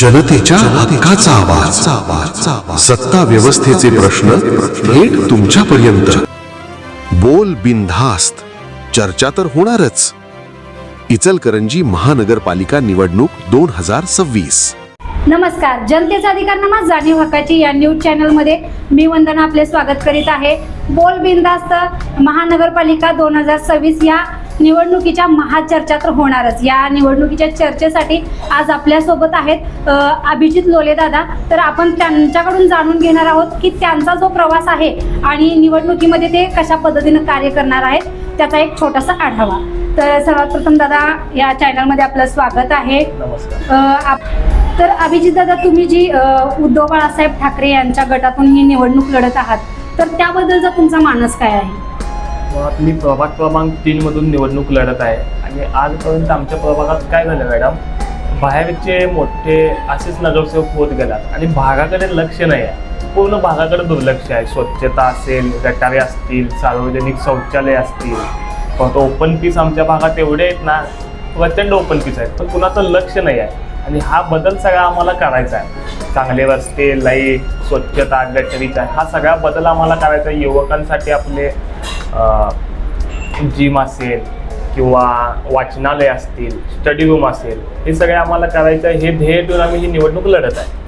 जनतेच्या हक्काचा आवाज, सत्ता व्यवस्थेचे प्रश्न थेट तुमच्यापर्यंत. बोल बिनधास्त, चर्चा तर होणारच. इचलकरंजी महानगरपालिका निवडणूक 2026. नमस्कार, जनतेचा अधिकार नमाज जाणीव हक्काची या न्यूज चॅनलमध्ये मी वंदना आपले स्वागत करीत आहे. बोल बिनधास्त महानगरपालिका 2026 या निवडणुकीच्या महाचर्चा तर होणारच. या निवडणुकीच्या चर्चेसाठी आज आपल्या सोबत आहेत अभिजित लोले दादा. तर आपण त्यांच्याकडून जाणून घेणार आहोत की त्यांचा जो प्रवास आहे आणि निवडणुकीमध्ये ते कशा पद्धतीने कार्य करणार आहेत त्याचा एक छोटासा आढावा. तर सर्वात प्रथम दादा, या चॅनलमध्ये आपलं स्वागत आहे. नमस्कार. तर अभिजित दादा, तुम्ही जी उद्धव बाळासाहेब ठाकरे यांच्या गटातून ही निवडणूक लढत आहात, तर त्याबद्दलचा तुमचा मानस काय आहे? मुळात मी प्रभाग क्रमांक 3 मधून निवडणूक लढत आहे आणि आजपर्यंत आमच्या प्रभागात काय झालं मॅडम, बाहेरचे मोठे असेच नगरसेवक होत गेलात आणि भागाकडे लक्ष नाही आहे. पूर्ण भागाकडे दुर्लक्ष आहे. स्वच्छता असेल, गटारे असतील, सार्वजनिक शौचालय असतील, फक्त ओपन पीस आमच्या भागात एवढे आहेत ना, प्रचंड ओपन पीस आहेत, पण कुणाचं लक्ष नाही आहे. आणि हा बदल सगळा आम्हाला करायचा आहे. चांगले रस्ते, लाईट, स्वच्छता, गटारीचा हा सगळा बदल आम्हाला करायचा आहे. युवकांसाठी आपले जिम असेल किंवा वाचनालय असतील, स्टडी रूम असेल, हे सगळे आम्हाला करायचं आहे. हे ध्येय ठेवून आम्ही ही निवडणूक लढत आहे.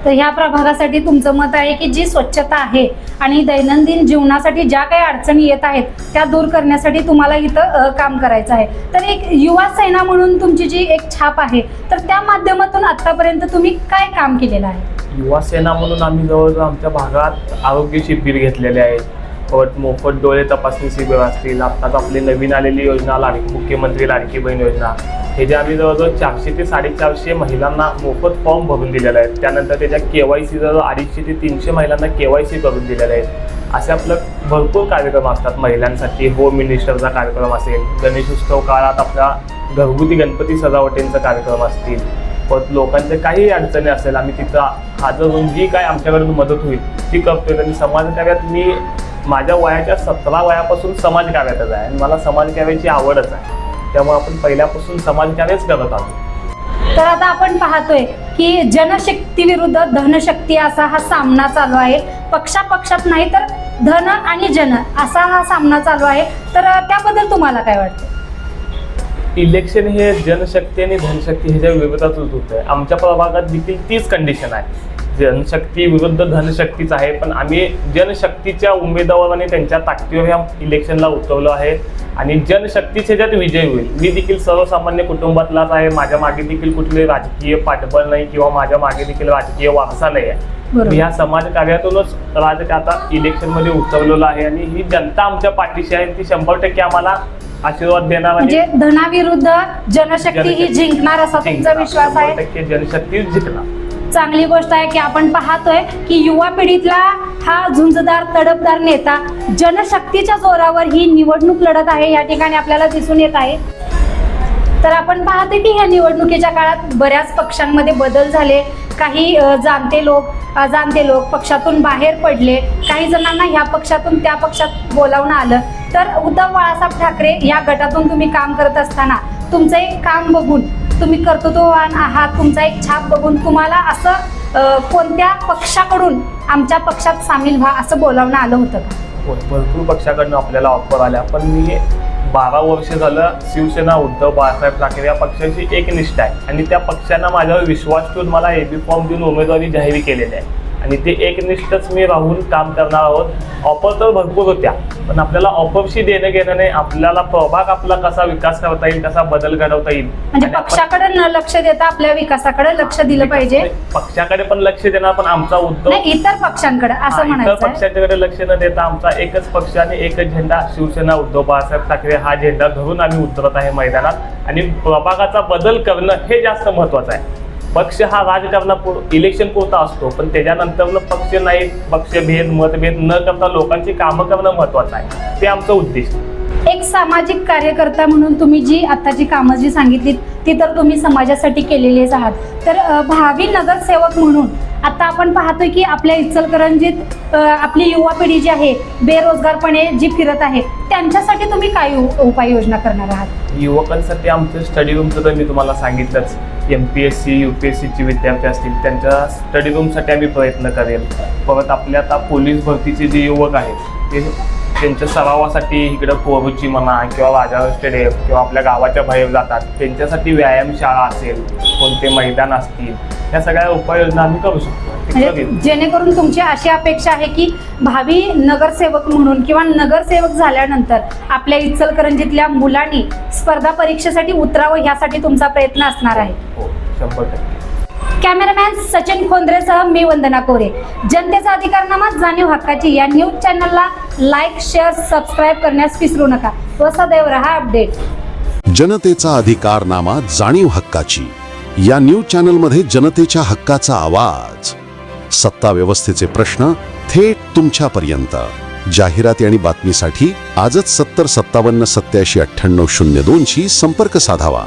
तर ह्या प्रभागासाठी तुमचं मत आहे की जी स्वच्छता आहे आणि दैनंदिन जीवनासाठी ज्या काही अडचणी येत आहेत त्या दूर करण्यासाठी तुम्हाला इथं काम करायचं आहे. तर एक युवा सेना म्हणून तुमची जी एक छाप आहे, तर त्या माध्यमातून आतापर्यंत तुम्ही काय काम केलेलं आहे? युवा सेना म्हणून आम्ही जवळजवळ आमच्या भागात आरोग्य शिबिर घेतलेले आहेत. मोफत डोळे तपासणी शिबिर असतील, आत्ताच आपली नवीन आलेली योजना मुख्यमंत्री लाडकी बहीण योजना, हे जे आम्ही जवळजवळ 400 ते 450 महिलांना मोफत फॉर्म भरून दिलेले आहेत. त्यानंतर त्याच्या KYC जवळ 250 ते 300 महिलांना KYC करून दिलेले आहेत. असे आपलं भरपूर कार्यक्रम असतात महिलांसाठी. होम मिनिस्टरचा कार्यक्रम असेल, गणेशोत्सव काळात आपल्या घरगुती गणपती सजावटींचा कार्यक्रम असतील, पण लोकांच्या काही अडचणी असेल, आम्ही तिथं हजर होऊन जी काय आमच्याकडून मदत होईल ती करतोय. आणि समाजकार्यात मी माझ्या वयाच्या 17 वयापासून समाजकार्यातच आहे आणि मला समाजकार्याची आवडच आहे. त्यामुळे आपण पहिल्यापासून समाजकार्यच करत आहोत. तर आता आपण पाहतोय की जनशक्ती विरुद्ध धनशक्ती असा हा सामना चालू आहे. पक्षापक्षात नाही तर धन आणि जन असा हा सामना चालू आहे. तर त्याबद्दल तुम्हाला काय वाटतं? इलेक्शन हे जनशक्ती आणि धनशक्ती ह्याच्या विरोधातच होत आहे. आमच्या प्रभागात देखील तीच कंडिशन आहे. जनशक्ती विरुद्ध धनशक्तीच आहे, पण आम्ही जनशक्तीच्या उमेदवाराने त्यांच्या ताकदीवर ह्या इलेक्शनला उतरवलं आहे आणि जनशक्तीच ह्याच्यात विजय होईल. मी देखील सर्वसामान्य कुटुंबातलाच आहे. माझ्या मागे देखील कुठले राजकीय पाठबळ नाही किंवा माझ्या मागे देखील राजकीय वारसा नाही आहे. मी ह्या समाजकार्यातूनच आता इलेक्शनमध्ये उतरलेलं आहे आणि ही जनता आमच्या पाठीशी आहे. ती 100% आम्हाला आशीर्वाद देणार. म्हणजे धनाविरुद्ध जनशक्ती ही जिंकणार असा तुमचा विश्वास आहे? 100% जनशक्ती जिंकणार. चांगली गोष्ट आहे की आपण पाहतोय की युवा पिढीतला हा झुंजदार तडफदार नेता जनशक्तीच्या जोरावर ही निवडणूक लढत आहे, या ठिकाणी आपल्याला दिसून येत आहे. तर आपण पाहतोय की ह्या निवडणुकीच्या काळात बऱ्याच पक्षांमध्ये बदल झाले. काही जाणते लोक अजाणते लोक पक्षातून बाहेर पडले. काही जणांना ह्या पक्षातून त्या पक्षात बोलावणं आलं. तर उद्धव बाळासाहेब ठाकरे या गटातून तुम्ही काम करत असताना तुमचं एक काम बघून, तुम्ही कर्तृत्ववान आहात, तुमचा एक छाप बघून तुम्हाला असं कोणत्या पक्षाकडून आमच्या पक्षात सामील व्हा असं बोलावणं आलं होतं का? भरपूर पक्षाकडनं आपल्याला ऑफर आल्या, पण मी 12 वर्ष झालं शिवसेना उद्धव बाळासाहेब ठाकरे या पक्षाची एकनिष्ठ आहे आणि त्या पक्षानं माझ्यावर विश्वास ठेवून मला AB फॉर्म देऊन उमेदवारी जाहीर केलेली आहे आणि ते एकनिष्ठच मी राहून काम करणार आहोत. ऑफर तर भरपूर होत्या, पण आपल्याला ऑफरशी देणं घेणं नाही. आपल्याला प्रभाग आपला कसा विकास करता येईल, कसा बदल घडवता येईल, म्हणजे पक्षाकडे न लक्ष देता आपल्या विकासाकडे लक्ष दिलं पाहिजे. पक्षाकडे पण लक्ष देणार, पण आमचा उद्धव इतर पक्षांकडे असं म्हणायचं. इतर पक्षांकडे लक्ष न देता आमचा एकच पक्ष आणि एकच झेंडा शिवसेना उद्धव बाळासाहेब ठाकरे हा झेंडा धरून आम्ही उतरत आहे मैदानात आणि प्रभागाचा बदल करणं हे जास्त महत्वाचं आहे. पक्ष हा राजकारणापुरता इलेक्शन पुरता असतो, पण त्याच्यानंतर पक्ष नाही, पक्षभेद मतभेद न करता लोकांची कामं करणं महत्वाचं आहे. ते आमचं उद्देश. एक सामाजिक कार्यकर्ता म्हणून तुम्ही जी आताची कामं जी सांगितली ती तर तुम्ही समाजासाठी केलेलीच आहात. तर भावी नगरसेवक म्हणून आता आपण पाहतोय की आपल्या इचलकरंजीत आपली युवा पिढी जी आहे बेरोजगारपणे जी फिरत आहे त्यांच्यासाठी तुम्ही काय उपाययोजना करणार आहात? युवकांसाठी आमचं स्टडी रूमचं तर मी तुम्हाला सांगितलंच. MPSC UPSCचे विद्यार्थी असतील त्यांच्या स्टडी रूमसाठी आम्ही प्रयत्न करेल. परत आपल्या आता पोलीस भरतीचे जे युवक आहेत ते त्यांच्या सरावासाठी इकडं कोरुची म्हणा किंवा राजाराम स्टेडियम किंवा आपल्या गावाच्या बाहेर जातात, त्यांच्यासाठी व्यायामशाळा असेल, कोणते मैदान असतील, या सगळ्या उपाययोजना आम्ही करू शकतो. म्हणजे जेणेकरून तुमची अशी अपेक्षा आहे की भावी नगरसेवक म्हणून किंवा नगरसेवक झाल्यानंतर आपल्या इचलकरंजीतल्या मुलांनी स्पर्धा परीक्षेसाठी उतरावं यासाठी तुमचा प्रयत्न असणार आहे. हो, 100%. कॅमेरामॅन सचिन खोंद्रेसह मी वंदना कोरे. जनतेचा अधिकारनामा जाणीव हक्काची या न्यूज चॅनलला लाईक, शेअर, सबस्क्राईब करण्यास विसरू नका व सदैव रहा अपडेट. जनतेचा अधिकारनामा जाणीव हक्काची या न्यूज चॅनलमध्ये जनतेच्या हक्काचा आवाज. सत्ता व्यवस्थेचे प्रश्न थेट तुमच्यापर्यंत. जाहिराती आणि बातमीसाठी आजच 70 57 87 98 02 शी संपर्क साधावा.